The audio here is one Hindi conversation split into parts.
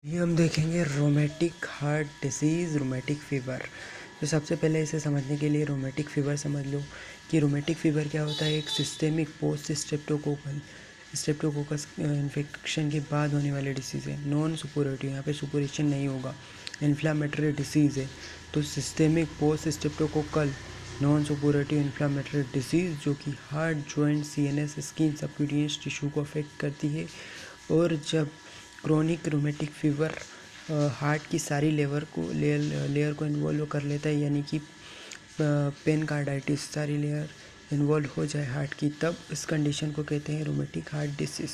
ये हम देखेंगे rheumatic heart disease rheumatic fever. तो सबसे पहले इसे समझने के लिए रोमेटिक फ़ीवर समझ लो कि रोमेटिक फ़ीवर क्या होता है। एक सिस्टेमिक पोस्ट स्ट्रेप्टोकोकस इन्फेक्शन के बाद होने वाली डिसीज़ है। नॉन सुपोरेटिव, यहाँ पे सुपोरेशन नहीं होगा, इन्फ्लामेटरी डिसीज़ है। तो systemic post streptococcal non suppurative inflammatory disease जो कि heart, joint, CNS, skin, subcutaneous tissue को अफेक्ट करती है। और जब क्रोनिक रोमेटिक फ़ीवर हार्ट की सारी लेयर को इन्वॉल्व कर लेता है, यानी कि पेनकार्डाइटिस सारी लेयर इन्वॉल्व हो जाए हार्ट की, तब इस कंडीशन को कहते हैं rheumatic heart disease.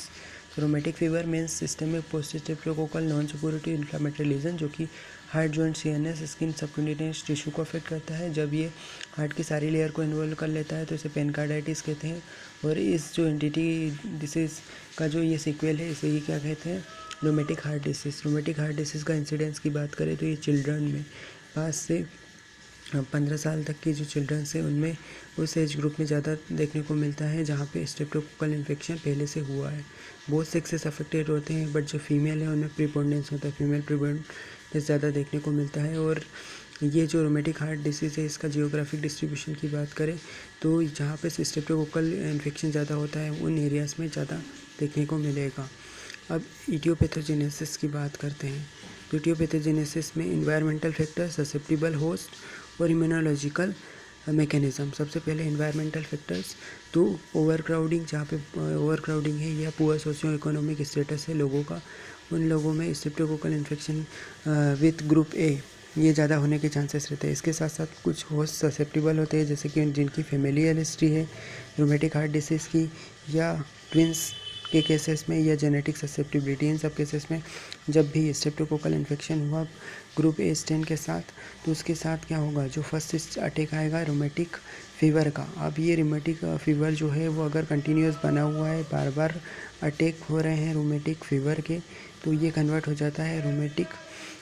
Rheumatic fever means systemic post streptococcal non suppurative inflammatory lesion जो कि heart, joint, CNS, skin, subcutaneous tissue को अफेक्ट करता है। जब ये हार्ट की सारी लेयर को इन्वॉल्व कर लेता है तो इसे पेनकार्डाइटिस कहते हैं। और इस जो एंटिटी डिसीज़ का जो ये सीक्वल है, इसे ये क्या कहते हैं, rheumatic heart disease. Rheumatic heart disease का इंसिडेंस की बात करें तो ये चिल्ड्रन में 5 से 15 साल तक की जो चिल्ड्रंस है उनमें उस एज ग्रुप में ज़्यादा देखने को मिलता है जहाँ पे स्ट्रेप्टोकोकल इन्फेक्शन पहले से हुआ है। बहुत सेक्सेस अफेक्टेड होते हैं, बट जो फीमेल है उनमें प्रीपोनेंस होता है, फीमेल प्रीपोनेंस ज़्यादा देखने को मिलता है। और ये जो रोमेटिक हार्ट डिसीज़ है, इसका जियोग्राफिक डिस्ट्रीब्यूशन की बात करें तो जहाँ पे स्ट्रेप्टोकोकल इन्फेक्शन ज़्यादा होता है उन एरियाज़ में ज़्यादा देखने को मिलेगा। अब इडियोपैथोजेनेसिस की बात करते हैं। तो इडियोपैथोजेनेसिस में इन्वायरमेंटल फैक्टर, ससेप्टिबल होस्ट और इम्यूनोलॉजिकल मैकेनिज़्म। सबसे पहले इन्वायरमेंटल फैक्टर्स, तो ओवर क्राउडिंग, जहाँ पे ओवर क्राउडिंग है या पुअर सोशियो इकोनॉमिक स्टेटस है लोगों का, उन लोगों में streptococcal infection with group A ये ज़्यादा होने के चांसेस रहते हैं। इसके साथ साथ कुछ होस्ट ससेप्टिबल होते हैं, जैसे कि जिनकी फैमिलियल हिस्ट्री है रोमेटिक हार्ट डिसीज़ की, या ट्विंस के केसेस में, या जेनेटिक ससेप्टिबिलिटी। इन सब केसेस में जब भी स्ट्रेप्टोकोकल इन्फेक्शन हुआ ग्रुप ए स्ट्रेन के साथ, तो उसके साथ क्या होगा, जो फर्स्ट अटैक आएगा रोमेटिक फ़ीवर का। अब ये रोमेटिक फ़ीवर जो है वो अगर कंटिन्यूस बना हुआ है, बार बार अटैक हो रहे हैं रोमेटिक फ़ीवर के, तो ये कन्वर्ट हो जाता है रोमेटिक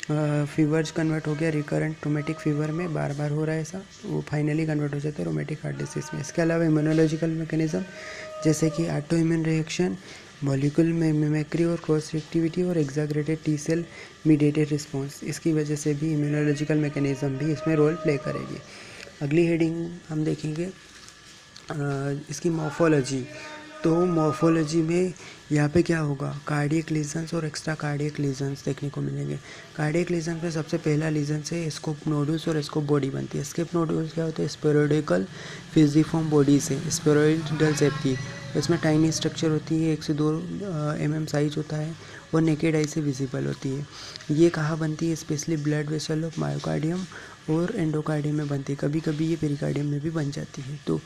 फीवर्स कन्वर्ट हो गया रिकरेंट रोमेटिक फीवर में, बार बार हो रहा है ऐसा, वो फाइनली कन्वर्ट हो जाता है रोमेटिक हार्ट डिसीज़ में। इसके अलावा इम्यूनोलॉजिकल मैकेनिज्म जैसे कि ऑटो इम्यून रिएक्शन, मॉलिक्यूल में मिमिक्री और क्रॉस रिएक्टिविटी और एग्जाग्रेटेड टी सेल मीडिएटेड रिस्पॉन्स, इसकी वजह से भी इम्यूनोलॉजिकल मैकेनिज्म भी इसमें रोल प्ले करेगी। अगली हेडिंग हम देखेंगे इसकी मॉर्फोलॉजी। तो मॉर्फोलॉजी में यहाँ पे क्या होगा, कार्डियक लीजन्स और एक्स्ट्रा कार्डियक लीजन्स देखने को मिलेंगे। कार्डियक लीजन में सबसे पहला लीजन से स्कोप नोडुल्स और स्कोप बॉडी बनती है। स्कोप नोडुल्स क्या होते हैं, स्पेरोइडिकल फिजिफॉर्म बॉडी से, स्पेरोइडल शेप की, इसमें टाइनी स्ट्रक्चर होती है, 1 से 2 mm साइज होता है और नेकेड आई से विजिबल होती है। ये कहाँ बनती है, specially blood vessel of myocardium और एंडोकार्डियम में बनती है, कभी कभी ये पेरिकार्डियम में भी बन जाती है। तो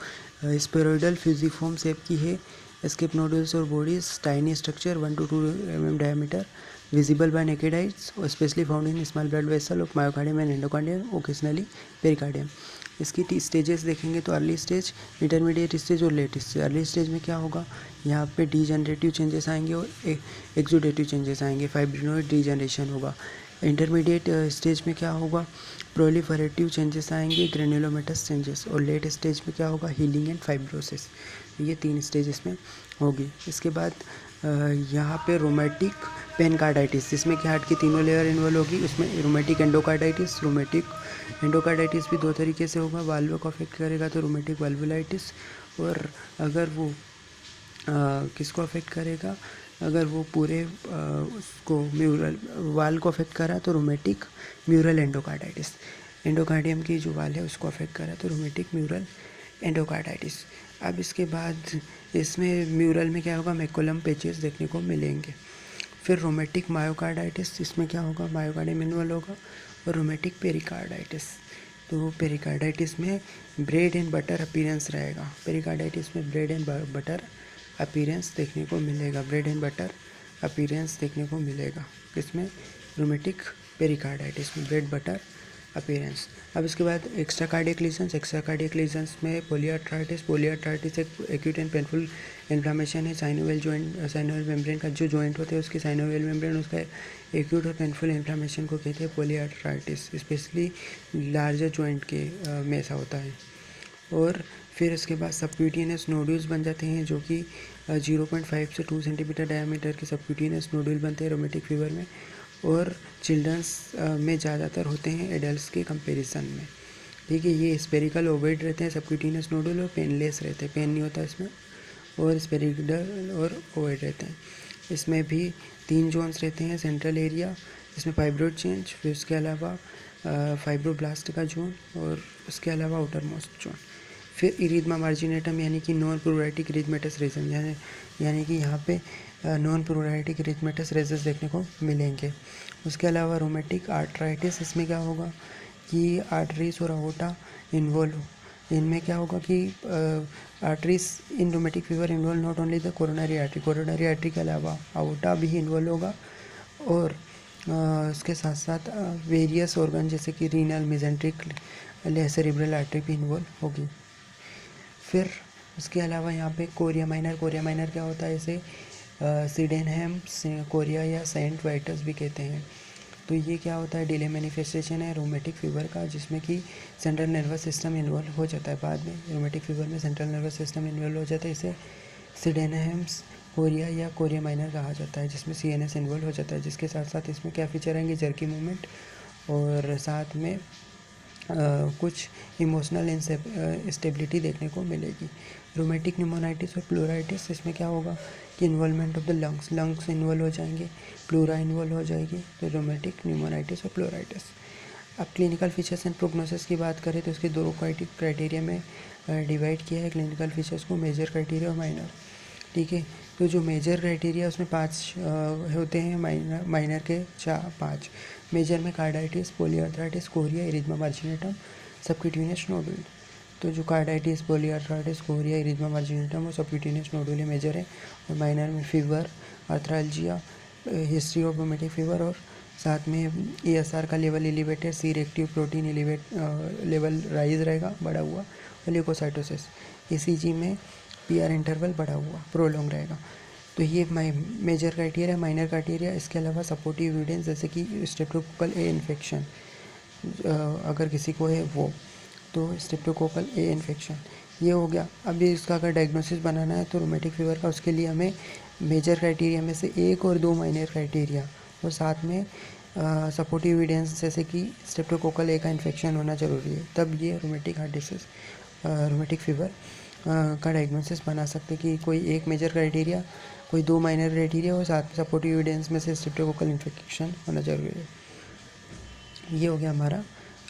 स्पेरोइडल फ्यूजिफॉर्म शेप की है स्केप नोडल्स और bodies, tiny structure 1 to 2 mm diameter, visible by naked eyes और especially found in small blood vessel of myocardium and endocardium, occasionally pericardium. इसकी स्टेजेस देखेंगे तो अर्ली स्टेज, इंटरमीडिएट स्टेज और लेट स्टेज। अर्ली स्टेज में क्या होगा, यहाँ पे डीजनरेटिव चेंजेस आएंगे और एक्सुडेटिव चेंजेस आएंगे, फाइब्रिनोइड डीजनरेशन होगा। इंटरमीडिएट स्टेज में क्या होगा, प्रोलिफरेटिव चेंजेस आएंगे, ग्रेनुलोमेटस चेंजेस। और लेट स्टेज में क्या होगा, हीलिंग एंड फाइब्रोसिस। ये 3 स्टेज इसमें होगी। इसके बाद यहाँ पे रोमेटिक पेनकार्डाइटिस, जिसमें कि हार्ट की तीनों लेयर इन्वॉल्व होगी, उसमें रोमेटिक एंडोकार्डाइटिस। रोमेटिक एंडोकार्डाइटिस भी 2 तरीके से होगा, वाल्व को अफेक्ट करेगा तो रोमेटिक वाल्वुलाइटिस, और अगर वो किसको अफेक्ट करेगा, अगर वो पूरे उसको म्यूरल वाल को अफेक्ट करा तो रोमेटिक म्यूरल एंडोकार्डाइटिस। एंडोकार्डियम की जो वाल है उसको अफेक्ट करा तो रोमेटिक म्यूरल एंडोकार्डाइटिस। अब इसके बाद इसमें म्यूरल में क्या होगा, मैकुलम पैचेस देखने को मिलेंगे। फिर रोमेटिक मायोकार्डाइटिस, इसमें क्या होगा, मायोकार्डियम इन्वॉल्व होगा। और रोमेटिक पेरिकार्डाइटिस, तो पेरिकार्डाइटिस में ब्रेड एंड बटर अपीयरेंस रहेगा। पेरिकार्डाइटिस में ब्रेड एंड बटर अपीयरेंस देखने को मिलेगा, ब्रेड एंड बटर अपीयरेंस देखने को मिलेगा किसमें, रोमेटिक पेरिकार्डाइटिस में ब्रेड बटर अपीयरेंस। अब इसके बाद extra cardiac lesions. Extra cardiac lesions में पोलियार्ट्राइटिस एक एक्यूट एंड पेनफुल इन्फ्लामेशन है साइनोवियल जॉइंट, साइनोवियल मेम्ब्रेन का जो जॉइंट होता है उसकी साइनोवियल मेम्ब्रेन, उसका एक्यूट और पेनफुल इन्फ्लामेशन को कहते हैं पोलियार्ट्राइटिस, स्पेशली लार्जर जॉइंट के में ऐसा होता है। और फिर इसके बाद सबक्यूटेनियस नोड्यूल्स बन जाते हैं, जो कि 0.5 से 2 सेंटीमीटर डायमीटर के सबक्यूटेनियस नोड्यूल बनते हैं रोमेटिक फीवर में। और चिल्ड्रंस में ज़्यादातर होते हैं एडल्ट्स के कंपैरिजन में। ठीक है, ये स्पेरिकल ओवेड रहते हैं, सबक्यूटेनियस नोडुल और पेनलेस रहते हैं, पेन नहीं होता इसमें, और स्पेरिकल और ओवेड रहते हैं। इसमें भी 3 जोन्स रहते हैं, सेंट्रल एरिया इसमें फाइब्रोड चेंज, फिर उसके अलावा फाइब्रोब्लास्ट का जोन और उसके अलावा आउटर मोस्ट जोन। फिर इरिथमा मार्जिनेटम यानी कि नॉन प्लूराइटिक इरिथमेटस रीजन, यानी कि यहाँ पे नॉन प्लूराइटिक इरिथमेटस रीजन देखने को मिलेंगे। उसके अलावा रोमेटिक आर्थराइटिस, इसमें क्या होगा कि आर्टरीज और अओर्टा इन्वॉल्व, इनमें क्या होगा कि arteries in rheumatic fever involve not only the coronary artery के अलावा अओर्टा भी इन्वॉल्व होगा, और उसके साथ साथ वेरियस ऑर्गन जैसे कि रीनल, मेजेंट्रिक, सेरिब्रल आर्टरी भी इन्वॉल्व होगी। फिर उसके अलावा यहाँ पे कोरिया माइनर क्या होता है, इसे सिडेनहैम कोरिया या सेंट वाइटस भी कहते हैं। तो ये क्या होता है, डिले मैनिफेस्टेशन है रोमेटिक फीवर का, जिसमें कि सेंट्रल नर्वस सिस्टम इन्वॉल्व हो जाता है। बाद में रोमेटिक फीवर में सेंट्रल नर्वस सिस्टम इन्वॉल्व हो जाता है, इसे सिडेनहैम्स कोरिया या कोरिया माइनर कहा जाता है, जिसमें CNS इन्वॉल्व हो जाता है। जिसके साथ साथ इसमें क्या फीचर आएंगे, जर्की मूवमेंट और साथ में कुछ इमोशनल इंस्टेबिलिटी देखने को मिलेगी। रोमेटिक न्यूमोनाइटिस और प्लूराइटिस, इसमें क्या होगा कि involvement of the lungs involve हो जाएंगे, प्लूरा इन्वॉल्व हो जाएगी। तो रोमेटिक न्यूमोनाइटिस और प्लूराइटिस। अब क्लिनिकल फीचर्स एंड प्रोग्नोसिस की बात करें तो इसके 2 क्राइटेरिया में डिवाइड किया है क्लिनिकल फीचर्स को, मेजर क्राइटेरिया और माइनर। ठीक है, तो जो मेजर क्राइटेरिया उसमें 5 होते हैं, माइनर के 5। मेजर में carditis, polyarthritis, chorea, erythema marginatum, subcutaneous nodule. तो जो carditis, polyarthritis, chorea, erythema marginatum और सबक्यूटेनियस नोडुल मेजर है, और माइनर में fever, arthralgia, history of rheumatic fever, और साथ में ESR का level elevated, C reactive protein level rise रहेगा, बढ़ा हुआ, और ल्यूकोसाइटोसिस। ECG में PR इंटरवल बढ़ा हुआ, प्रोलॉन्ग रहेगा। तो ये मेजर क्राइटेरिया, माइनर क्राइटेरिया। इसके अलावा सपोर्टिव एविडेंस जैसे कि स्ट्रेप्टोकोकल A इन्फेक्शन, अगर किसी को है वो, तो स्ट्रेप्टोकोकल A इन्फेक्शन ये हो गया। अब ये इसका अगर डायग्नोसिस बनाना है तो रोमेटिक फीवर का, उसके लिए हमें मेजर क्राइटेरिया में से 1 और 2 माइनर क्राइटेरिया और साथ में सपोर्टिव एविडेंस जैसे कि स्ट्रेप्टोकोकल A का इन्फेक्शन होना ज़रूरी है, तब ये rheumatic heart disease, rheumatic fever का डायग्नोसिस बना सकते कि कोई एक मेजर क्राइटेरिया, कोई 2 माइनर क्राइटेरिया और साथ में सपोर्टिव एविडेंस में से स्ट्रेप्टोकोकल इन्फेक्शन होना जरूरी है। ये हो गया हमारा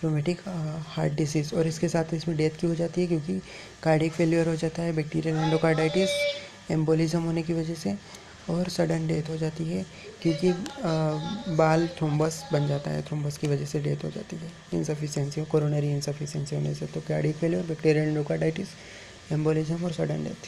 रोमेटिक हार्ट डिसीज़। और इसके साथ इसमें डेथ क्यों हो जाती है, क्योंकि कार्डियक फेलियर हो जाता है, बैक्टीरियल एंडोकार्डाइटिस, एम्बोलिज्म होने की वजह से, और सडन डेथ हो जाती है क्योंकि बाल थ्रोम्बस बन जाता है, थ्रोम्बस की वजह से डेथ हो जाती है कोरोनरी इंसफिशिएंसी होने से। तो cardiac failure, bacterial endocarditis, embolism और सडन डेथ।